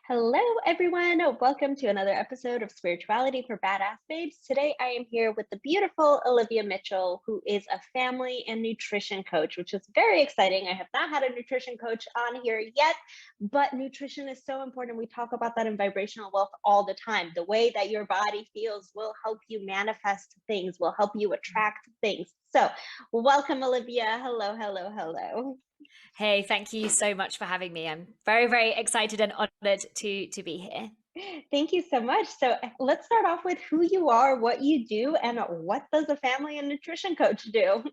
Hello, everyone. Welcome to another episode of Spirituality for Badass Babes. Today, I am here with the beautiful Olivia Mitchell, who is a family and nutrition coach, which is very exciting. I have not had a nutrition coach on here yet, but nutrition is so important. We talk about that in vibrational wealth all the time. The way that your body feels will help you manifest things, will help you attract things. So, welcome, Olivia. Hello, hello, hello. Hey, thank you so much for having me. I'm very, very excited and honored to be here. Thank you so much. So let's start off with who you are, what you do, and what does a family and nutrition coach do?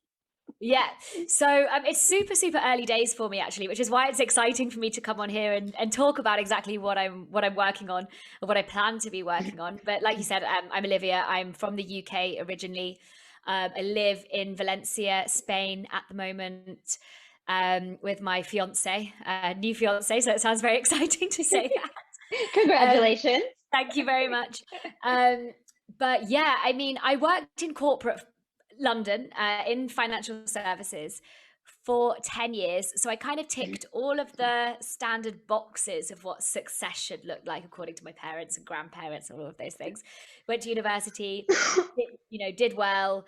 Yeah, so it's super, super early days for me actually, which is why it's exciting for me to come on here and talk about exactly what I'm working on or what I plan to be working on. But like you said, I'm Olivia. I'm from the UK originally. I live in Valencia, Spain at the moment. With my fiance, new fiance, so it sounds very exciting to say that. Um, Congratulations. Thank you very much. Um, but yeah, I mean, I worked in corporate London in financial services for 10 years. So I kind of ticked all of the standard boxes of what success should look like, according to my parents and grandparents, and all of those things. Went to university, did well,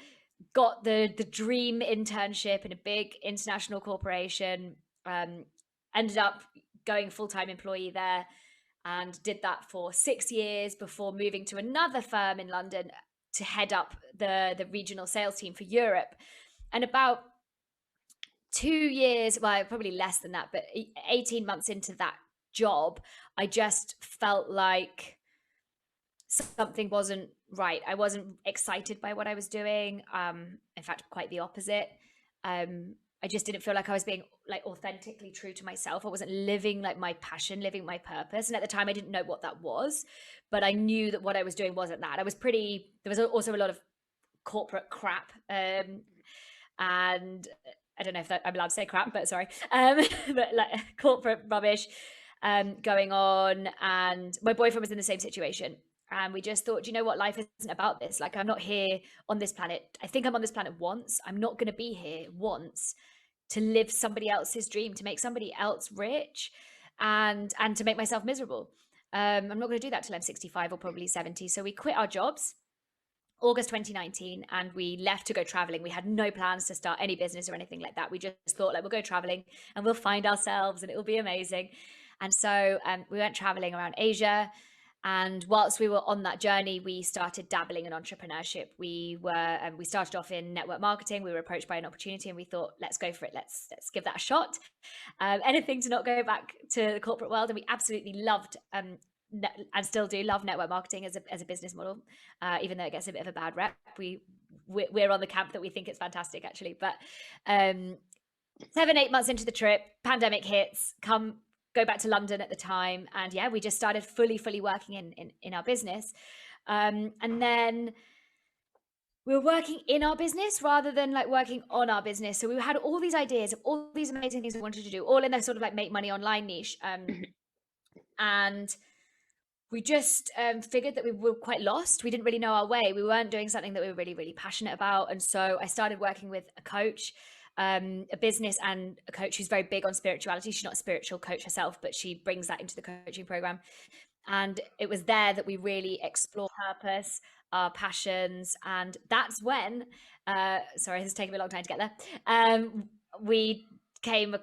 got the dream internship in a big international corporation, um, ended up going full-time employee there and did that for 6 years before moving to another firm in London to head up the regional sales team for Europe. And about 2 years, well, probably less than that, but 18 months into that job, I just felt like something wasn't right. I wasn't excited by what I was doing. In fact, quite the opposite. I just didn't feel like I was being like authentically true to myself. I wasn't living like my passion, living my purpose. And at the time I didn't know what that was, but I knew that what I was doing wasn't that. There was also a lot of corporate crap. And I don't know if I'm allowed to say crap, but sorry. But like corporate rubbish going on. And my boyfriend was in the same situation. And we just thought, you know what, life isn't about this. Like, I'm not here on this planet. I think I'm on this planet once. I'm not going to be here once to live somebody else's dream, to make somebody else rich, and to make myself miserable. I'm not going to do that till I'm 65 or probably 70. So we quit our jobs August 2019 and we left to go traveling. We had no plans to start any business or anything like that. We just thought like we'll go traveling and we'll find ourselves and it will be amazing. And so we went traveling around Asia. And whilst we were on that journey, we started dabbling in entrepreneurship. We started off in network marketing. We were approached by an opportunity, and we thought, let's go for it. Let's give that a shot. Anything to not go back to the corporate world, and we absolutely loved and still do love network marketing as a business model, even though it gets a bit of a bad rep. We're on the camp that we think it's fantastic actually. But 7-8 months into the trip, pandemic hits. Go back to London at the time, and yeah, we just started fully working in our business, and then we were working in our business rather than like working on our business. So we had all these ideas of all these amazing things we wanted to do, all in the sort of like make money online niche, and we just figured that we were quite lost. We didn't really know our way. We weren't doing something that we were really passionate about, and so I started working with a coach, a business and a coach who's very big on spirituality. She's not a spiritual coach herself, but she brings that into the coaching program. And it was there that we really explored purpose, our passions. And that's when, sorry, this is taking me a long time to get there. We came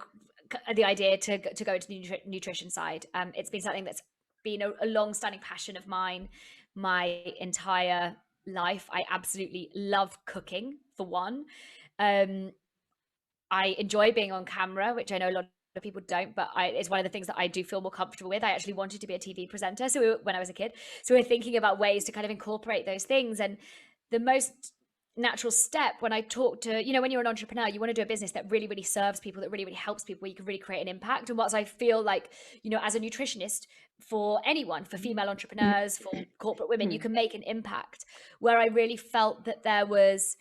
the idea to go into the nutrition side. It's been something that's been a long-standing passion of mine my entire life. I absolutely love cooking, for one. I enjoy being on camera, which I know a lot of people don't, but it's one of the things that I do feel more comfortable with. I actually wanted to be a TV presenter when I was a kid. So we're thinking about ways to kind of incorporate those things. And the most natural step when I talk to, when you're an entrepreneur, you want to do a business that really serves people, that really helps people, where you can really create an impact. And what I feel like, as a nutritionist, for anyone, for female entrepreneurs, for corporate women, you can make an impact. Where I really felt that there was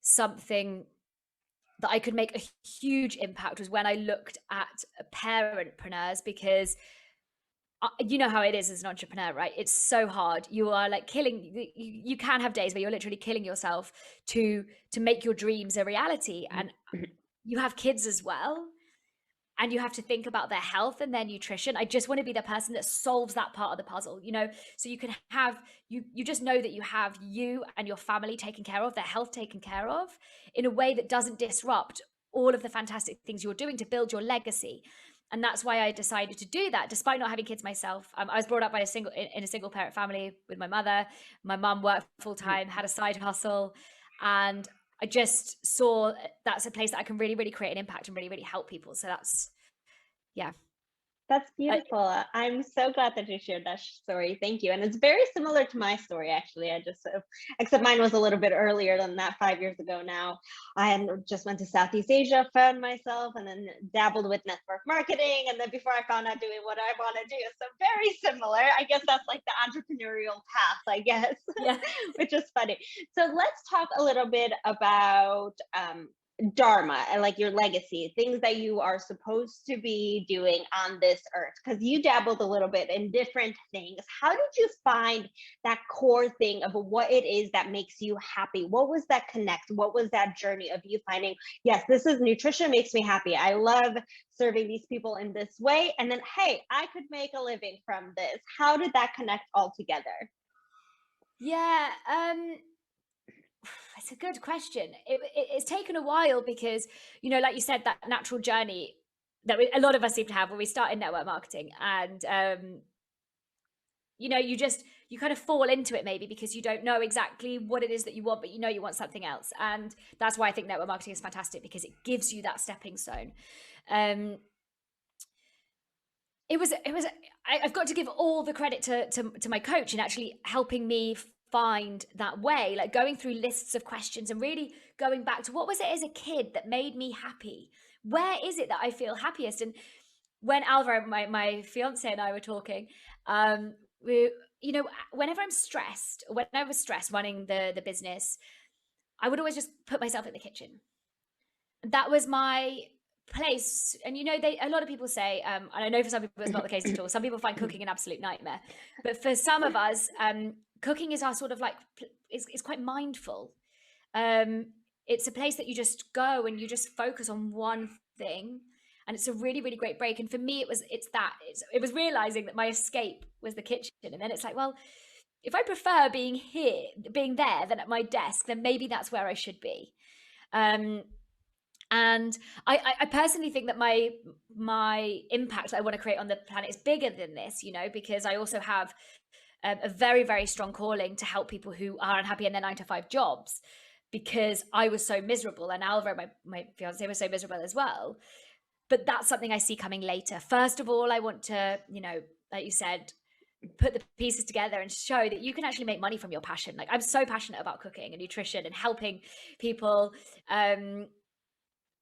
something that I could make a huge impact was when I looked at parentpreneurs, because you know how it is as an entrepreneur, right? It's so hard. You are like you can have days where you're literally killing yourself to make your dreams a reality, and you have kids as well. and you have to think about their health and their nutrition. I just want to be the person that solves that part of the puzzle, so you can have, you just know that you have you and your family taken care of, their health taken care of, in a way that doesn't disrupt all of the fantastic things you're doing to build your legacy. And that's why I decided to do that, despite not having kids myself. I was brought up by in a single parent family with my mother. My mum worked full time, had a side hustle, and I just saw that's a place that I can really, really create an impact and really, really help people. So that's, yeah. That's beautiful. I'm so glad that you shared that story. Thank you. And it's very similar to my story, actually. I just, except mine was a little bit earlier than that, 5 years ago now. Just went to Southeast Asia, found myself, and then dabbled with network marketing. And then before I found out doing what I want to do. So very similar. I guess that's like the entrepreneurial path, I guess, Yeah. which is funny. So let's talk a little bit about dharma and like your legacy, things that you are supposed to be doing on this earth, because you dabbled a little bit in different things. How did you find that core thing of what it is that makes you happy? What was that connect? What was that journey of you finding, yes, this is nutrition makes me happy, I love serving these people in this way, and then hey, I could make a living from this? How did that connect all together? Yeah, it's a good question. It's taken a while because, like you said, that natural journey that a lot of us seem to have when we start in network marketing, and you kind of fall into it maybe because you don't know exactly what it is that you want, but you want something else, and that's why I think network marketing is fantastic, because it gives you that stepping stone. Um, I've got to give all the credit to my coach in actually helping me find that way, like going through lists of questions and really going back to what was it as a kid that made me happy? Where is it that I feel happiest? And when Alvaro, my fiance, and I were talking, we, whenever I'm stressed, when I was stressed running the business, I would always just put myself in the kitchen. That was my place. And a lot of people say, and I know for some people it's not the case at all, some people find cooking an absolute nightmare, but for some of us, cooking is our sort of like, it's quite mindful. It's a place that you just go and you just focus on one thing, and it's a really, really great break. And for me, it was realizing that my escape was the kitchen. And then it's like, well, if I prefer being there than at my desk, then maybe that's where I should be. And I personally think that my impact that I want to create on the planet is bigger than this, because I also have a very, very strong calling to help people who are unhappy in their 9-to-5 jobs, because I was so miserable, and Alvaro, my fiance, was so miserable as well. But that's something I see coming later. First of all, I want to, like you said, put the pieces together and show that you can actually make money from your passion. Like, I'm so passionate about cooking and nutrition and helping people.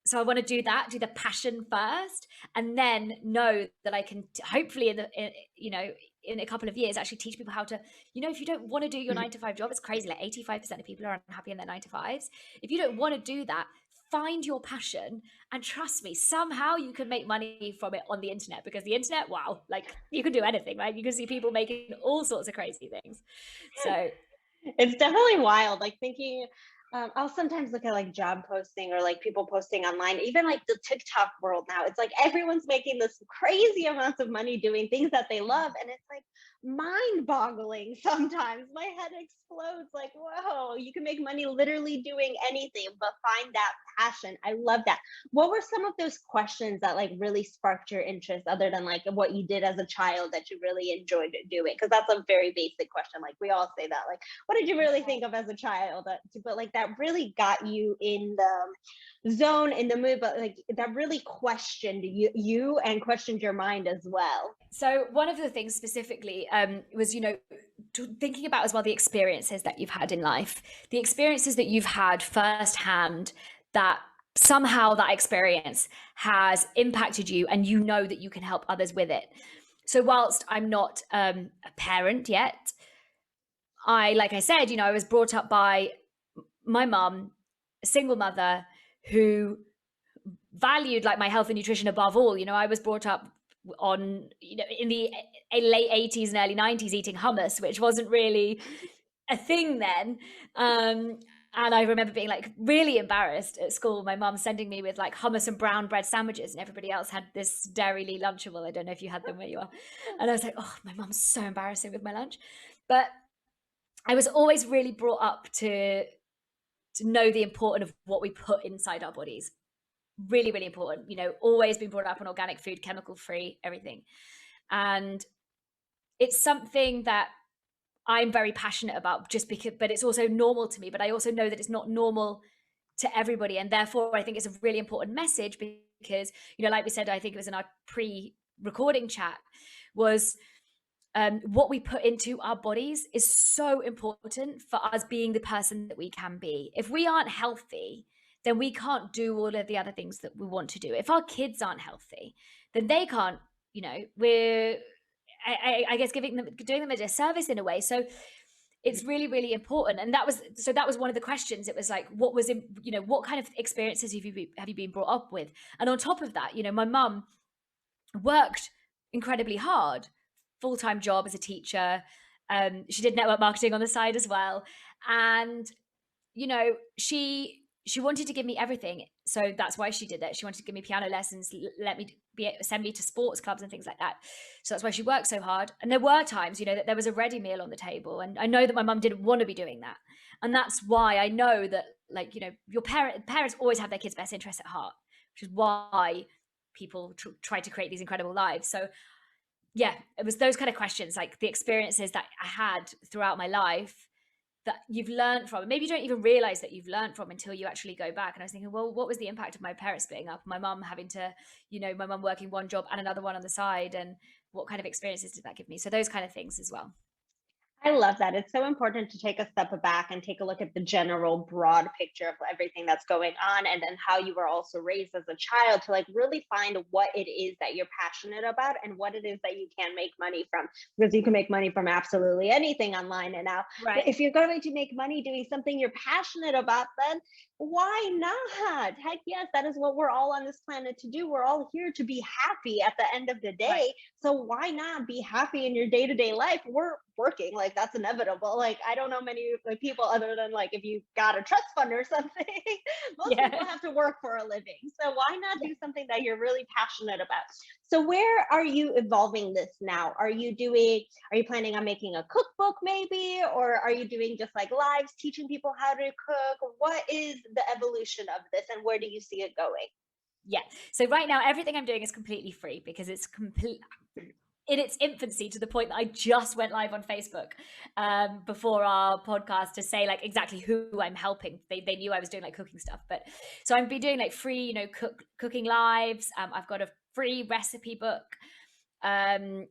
So I want to do the passion first, and then know that I can hopefully in a couple of years actually teach people how to, if you don't want to do your 9-to-5 job, it's crazy. Like 85% of people are unhappy in their 9-to-5s. If you don't want to do that, find your passion, and trust me, somehow you can make money from it on the internet, because the internet, wow, like you can do anything, right? You can see people making all sorts of crazy things. So It's definitely wild. Like thinking, I'll sometimes look at like job posting or like people posting online, even like the TikTok world now. It's like everyone's making this crazy amounts of money doing things that they love. And it's like mind boggling sometimes. My head explodes like, whoa, you can make money literally doing anything, but find that passion. I love that. What were some of those questions that like really sparked your interest, other than like what you did as a child that you really enjoyed doing? Because that's a very basic question. Like we all say that, like, what did you really think of as a child? But like that really got you in the zone, in the mood, but like that really questioned you and questioned your mind as well. So one of the things specifically was, thinking about as well the experiences that you've had in life, the experiences that you've had firsthand, that somehow that experience has impacted you, and you know that you can help others with it. So whilst I'm not a parent yet, like I said, I was brought up by my mum, a single mother who valued like my health and nutrition above all. I was brought up on, in the late 80s and early 90s eating hummus, which wasn't really a thing then. And I remember being like really embarrassed at school. My mum sending me with like hummus and brown bread sandwiches, and everybody else had this Dairy Lee Lunchable. I don't know if you had them where you are. And I was like, oh, my mum's so embarrassing with my lunch. But I was always really brought up to know the importance of what we put inside our bodies. Really, really important. Always been brought up on organic food, chemical free, everything. And it's something that I'm very passionate about just because, but it's also normal to me. But I also know that it's not normal to everybody. And therefore, I think it's a really important message because, like we said, I think it was in our pre-recording chat, was what we put into our bodies is so important for us being the person that we can be. If we aren't healthy, then we can't do all of the other things that we want to do. If our kids aren't healthy, then they can't, I guess doing them a disservice in a way. So it's really, really important. And that was one of the questions. It was like, what kind of experiences have you been brought up with? And on top of that, my mum worked incredibly hard, full-time job as a teacher. She did network marketing on the side as well. And, she wanted to give me everything. So that's why she did it. She wanted to give me piano lessons, send me to sports clubs and things like that. So that's why she worked so hard. And there were times, that there was a ready meal on the table. And I know that my mum didn't want to be doing that. And that's why I know that, your parents always have their kids' best interests at heart, which is why people try to create these incredible lives. So yeah, it was those kind of questions, like the experiences that I had throughout my life that you've learned from. Maybe you don't even realize that you've learned from until you actually go back. And I was thinking, well, what was the impact of my parents splitting up? My mum having to, my mum working one job and another one on the side. And what kind of experiences did that give me? So those kind of things as well. I love that. It's so important to take a step back and take a look at the general broad picture of everything that's going on, and then how you were also raised as a child to like really find what it is that you're passionate about and what it is that you can make money from, because you can make money from absolutely anything online. And now, Right. if you're going to make money doing something you're passionate about, then why not? Heck yes, that is what we're all on this planet to do. We're all here to be happy at the end of the day. Right. So why not be happy in your day-to-day life? We're working, like that's inevitable. Like I don't know many like people other than like if you got a trust fund or something. Most people have to work for a living. So why not do something that you're really passionate about? So where are you evolving this now? Are you planning on making a cookbook maybe, or are you doing just like lives teaching people how to cook? What is the evolution of this and where do you see it going? Yeah. So right now, everything I'm doing is completely free because it's complete in its infancy, to the point that I just went live on Facebook before our podcast to say like exactly who I'm helping. They knew I was doing like cooking stuff, but so I've been doing like free, cooking lives. I've got a free recipe book, a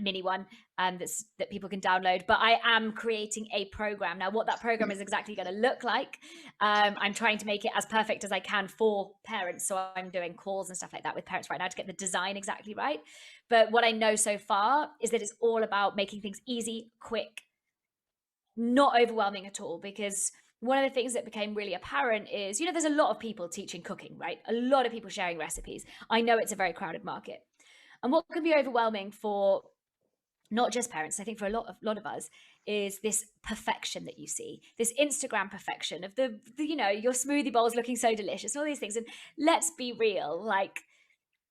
mini one that people can download. But I am creating a program now. What that program is exactly going to look like, I'm trying to make it as perfect as I can for parents. So I'm doing calls and stuff like that with parents right now to get the design exactly right. But what I know so far is that it's all about making things easy, quick, not overwhelming at all. Because one of the things that became really apparent is, there's a lot of people teaching cooking, right? A lot of people sharing recipes. I know it's a very crowded market. And what can be overwhelming for not just parents, I think for a lot of us, is this perfection that you see, this Instagram perfection of the your smoothie bowls looking so delicious, and all these things. And let's be real, like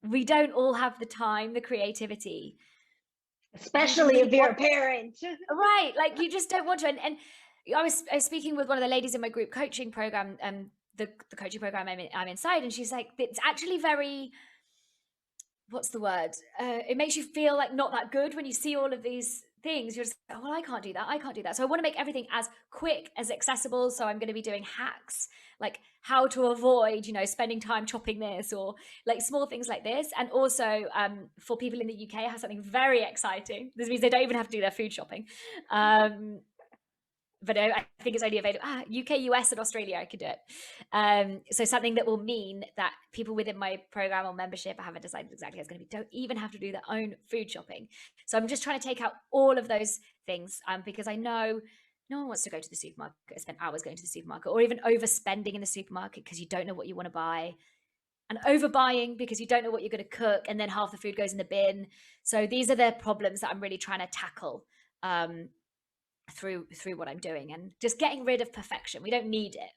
we don't all have the time, the creativity, Especially if you're a parent. right? Like you just don't want to. And I was speaking with one of the ladies in my group coaching program, the coaching program I'm inside, and she's like, it's actually very, what's the word? It makes you feel like not that good when you see all of these things. You're just, oh, well, I can't do that. I can't do that. So I want to make everything as quick, as accessible. So I'm going to be doing hacks, like how to avoid, spending time chopping this, or like small things like this. And also for people in the UK, I have something very exciting. This means they don't even have to do their food shopping. But I think it's only available UK, US, and Australia. I could do it. So something that will mean that people within my program or membership, I haven't decided exactly how it's going to be, don't even have to do their own food shopping. So I'm just trying to take out all of those things because I know no one wants to go to the supermarket, spend hours going to the supermarket, or even overspending in the supermarket because you don't know what you want to buy, and overbuying because you don't know what you're going to cook, and then half the food goes in the bin. So these are the problems that I'm really trying to tackle through what I'm doing, and just getting rid of perfection. We don't need it.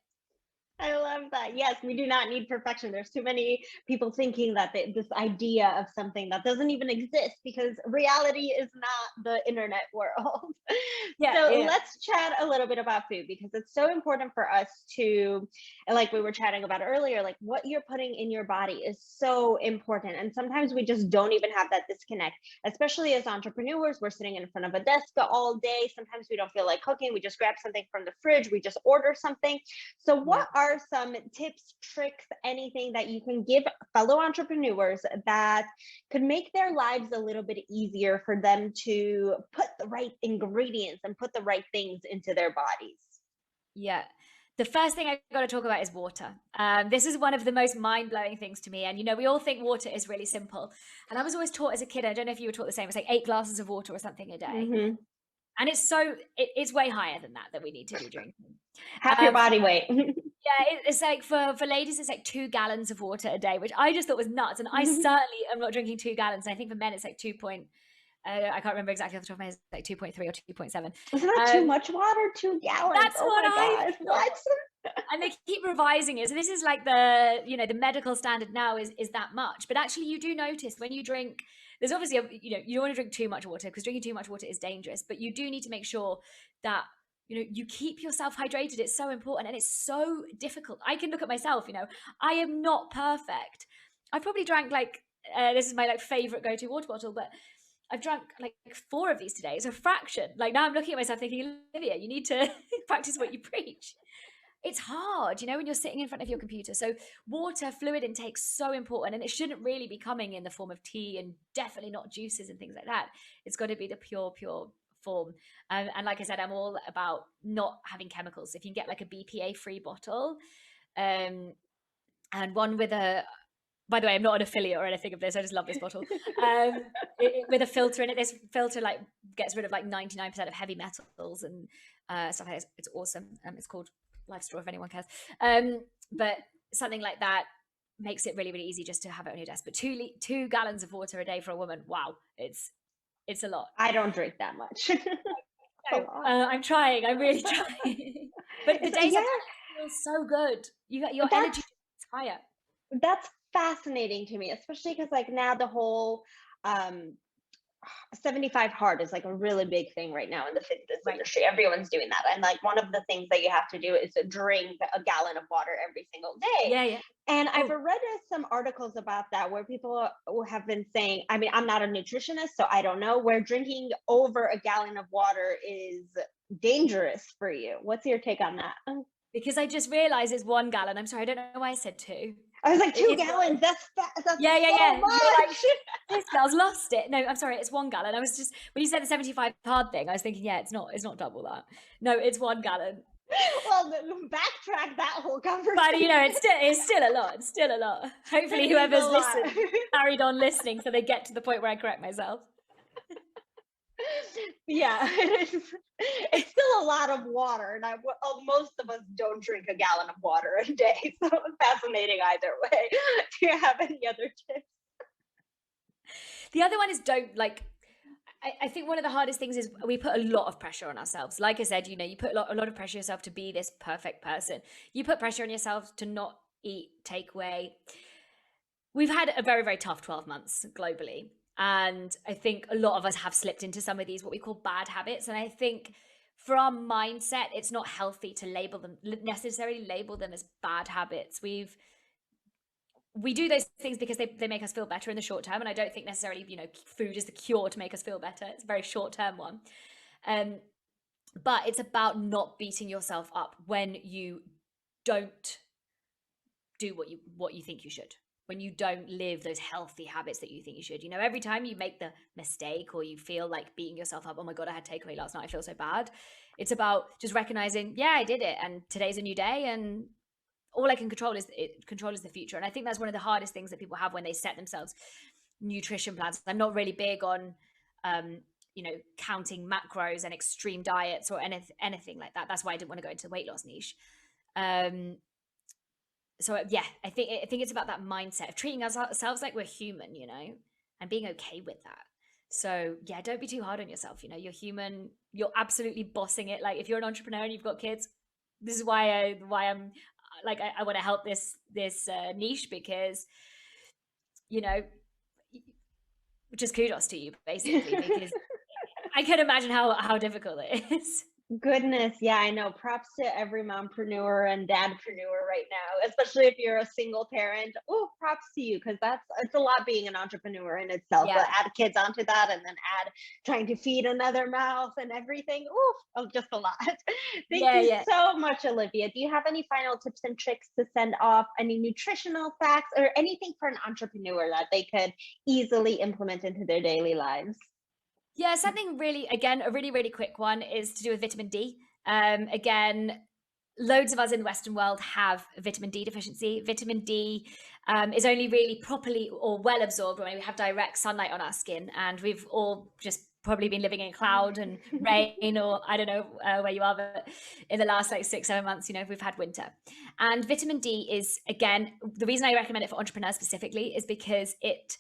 I love that. Yes, we do not need perfection. There's too many people thinking that this idea of something that doesn't even exist, because reality is not the internet world. Yeah, So yeah. let's chat a little bit about food, because it's so important for us to, like we were chatting about earlier, like what you're putting in your body is so important. And sometimes we just don't even have that disconnect, especially as entrepreneurs. We're sitting in front of a desk all day. Sometimes we don't feel like cooking. We just grab something from the fridge. We just order something. So, Yeah. what are some tips, tricks, anything that you can give fellow entrepreneurs that could make their lives a little bit easier for them to put the right ingredients and put the right things into their bodies? Yeah. The first thing I got to talk about is water. This is one of the most mind blowing things to me. And, we all think water is really simple. And I was always taught as a kid, I don't know if you were taught the same, it's like 8 glasses of water or something a day. Hmm. And it's way higher than that we need to be drinking. Half your Um, body weight. yeah, it's like for ladies, it's like 2 gallons of water a day, which I just thought was nuts. And I certainly am not drinking 2 gallons. And I think for men, it's like I can't remember exactly off the top of my head, it's like 2.3 or 2.7. Isn't that too much water? 2 gallons. That's Oh what my I gosh. thought. What? And they keep revising it. So this is like the medical standard now is that much. But actually you do notice when you drink, there's obviously, you don't want to drink too much water, because drinking too much water is dangerous, but you do need to make sure that, you keep yourself hydrated. It's so important, and it's so difficult. I can look at myself, I am not perfect. I probably drank like, this is my like favorite go-to water bottle, but I've drunk like 4 of these today. It's a fraction. Like now I'm looking at myself thinking, Olivia, you need to practice what you preach. It's hard, when you're sitting in front of your computer. So water, fluid intake, so important. And it shouldn't really be coming in the form of tea, and definitely not juices and things like that. It's got to be the pure form. And like I said, I'm all about not having chemicals. If you can get like a BPA free bottle, um, and one with by the way, I'm not an affiliate or anything of this. I just love this bottle. With a filter in it. This filter like gets rid of like 99% of heavy metals and stuff like that. It's awesome. It's called Life Straw, if anyone cares. But something like that makes it really, really easy just to have it on your desk. But 2 gallons of water a day for a woman, wow, it's a lot. I don't drink that much. It's a So, lot. I'm trying. I'm really trying. But the days Yeah, I've done it feel so good. You got your energy that's is higher. that's fascinating to me, especially because like now the whole um 75 hard is like a really big thing right now in the fitness Right. industry. Everyone's doing that. And like one of the things that you have to do is to drink a gallon of water every single day. Yeah, yeah. And I've Oh, read some articles about that where people have been saying, I mean, I'm not a nutritionist, so I don't know, where drinking over a gallon of water is dangerous for you. What's your take on that? because I just realized it's 1 gallon. I'm sorry, I don't know why I said 2. I was like, It two is gallons. That's Yeah, yeah, so yeah. You're like, much. this girl's lost it. No, I'm sorry, it's 1 gallon. I was just, when you said the 75 hard thing, I was thinking, yeah, it's not double that. No, it's 1 gallon. Well, backtrack that whole But conversation. it's still a lot. It's still a lot. Hopefully It is a whoever's lot. listened carried on listening so they get to the point where I correct myself. Yeah, it's still a lot of water, and most of us don't drink a gallon of water a day. So fascinating either way. Do you have any other tips? The other one is don't like, I think one of the hardest things is we put a lot of pressure on ourselves. Like I said, you put a lot of pressure on yourself to be this perfect person. You put pressure on yourself to not eat takeaway. We've had a very, very tough 12 months globally. And I think a lot of us have slipped into some of these, what we call bad habits. And I think for our mindset, it's not healthy to necessarily label them as bad habits. We do those things because they make us feel better in the short term. And I don't think necessarily, food is the cure to make us feel better. It's a very short term one. But it's about not beating yourself up when you don't do what you think you should, when you don't live those healthy habits that you think you should. Every time you make the mistake or you feel like beating yourself up, oh my god, I had takeaway last night, I feel so bad. It's about just recognizing, yeah, I did it, and today's a new day, and all I can control is the future. And I think that's one of the hardest things that people have when they set themselves nutrition plans. I'm not really big on counting macros and extreme diets or anything like that. That's why I didn't want to go into the weight loss niche. So yeah, I think it's about that mindset of treating ourselves like we're human, and being okay with that. So yeah, don't be too hard on yourself. You know, you're human. You're absolutely bossing it. Like if you're an entrepreneur and you've got kids, this is why I'm like I want to help this niche, because you know, just kudos to you basically, because I can imagine how difficult it is. Goodness, yeah, I know. Props to every mompreneur and dadpreneur right now, especially if you're a single parent. Oh, props to you, because it's a lot being an entrepreneur in itself. Yeah, But add kids onto that, and then add trying to feed another mouth and everything. Oh, just a lot. Thank yeah, you yeah. so much, Olivia. Do you have any final tips and tricks to send off? Any nutritional facts or anything for an entrepreneur that they could easily implement into their daily lives? Yeah, something really, again, a really, really quick one is to do with vitamin D. Again, loads of us in the Western world have vitamin D deficiency. Vitamin D is only really properly or well absorbed when we have direct sunlight on our skin. And we've all just probably been living in cloud and rain, or I don't know where you are, but in the last like 6 7 months, you know, we've had winter. And vitamin D is, again, the reason I recommend it for entrepreneurs specifically is because it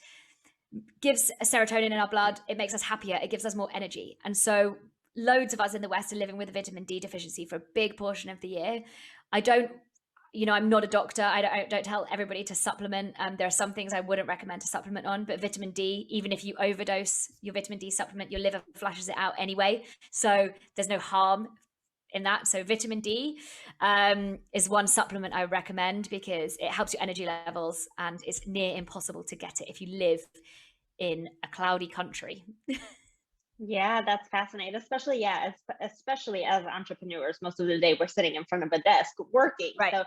gives serotonin in our blood. It makes us happier. It gives us more energy. And so loads of us in the West are living with a vitamin D deficiency for a big portion of the year. I don't, you know, I'm not a doctor. I don't tell everybody to supplement. There are some things I wouldn't recommend to supplement on, but vitamin D, even if you overdose your vitamin D supplement, your liver flushes it out anyway. So there's no harm in that. So vitamin D is one supplement I recommend because it helps your energy levels, and it's near impossible to get it if you live in a cloudy country. Yeah, that's fascinating. Especially, yeah, especially as entrepreneurs, most of the day we're sitting in front of a desk working. Right. So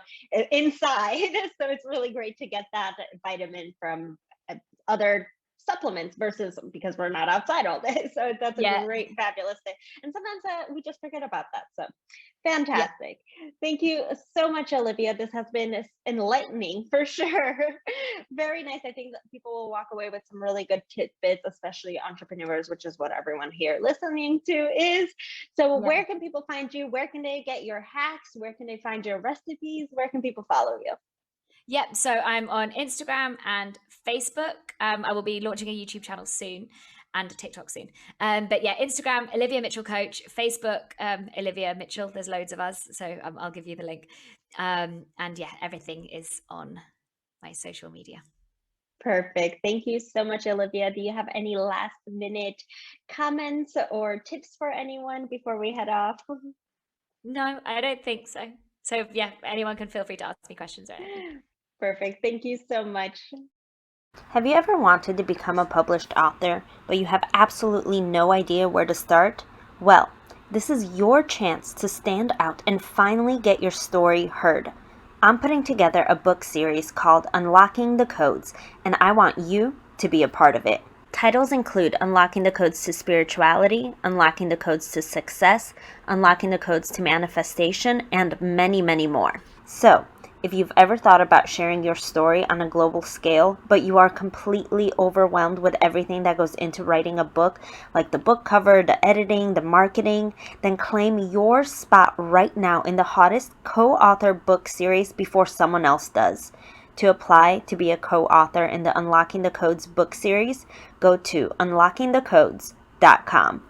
inside, so it's really great to get that vitamin from other supplements versus because we're not outside all day. So that's a Yeah. great, fabulous thing. And sometimes we just forget about that. So Yeah. fantastic. Thank you so much, Olivia. This has been enlightening for sure. Very nice. I think that people will walk away with some really good tidbits, especially entrepreneurs, which is what everyone here listening to is. So, Yeah. where can people find you? Where can they get your hacks? Where can they find your recipes? Where can people follow you? Yep. So I'm on Instagram and Facebook. I will be launching a YouTube channel soon and TikTok soon. But yeah, Instagram, Olivia Mitchell Coach, Facebook, Olivia Mitchell. There's loads of us. So I'll give you the link. And yeah, everything is on my social media. Perfect. Thank you so much, Olivia. Do you have any last minute comments or tips for anyone before we head off? No, I don't think so. So yeah, anyone can feel free to ask me questions or anything. Perfect. Thank you so much. Have you ever wanted to become a published author, but you have absolutely no idea where to start? Well, this is your chance to stand out and finally get your story heard. I'm putting together a book series called Unlocking the Codes, and I want you to be a part of it. Titles include Unlocking the Codes to Spirituality, Unlocking the Codes to Success, Unlocking the Codes to Manifestation, and many, many more. So, if you've ever thought about sharing your story on a global scale, but you are completely overwhelmed with everything that goes into writing a book, like the book cover, the editing, the marketing, then claim your spot right now in the hottest co-author book series before someone else does. To apply to be a co-author in the Unlocking the Codes book series, go to unlockingthecodes.com.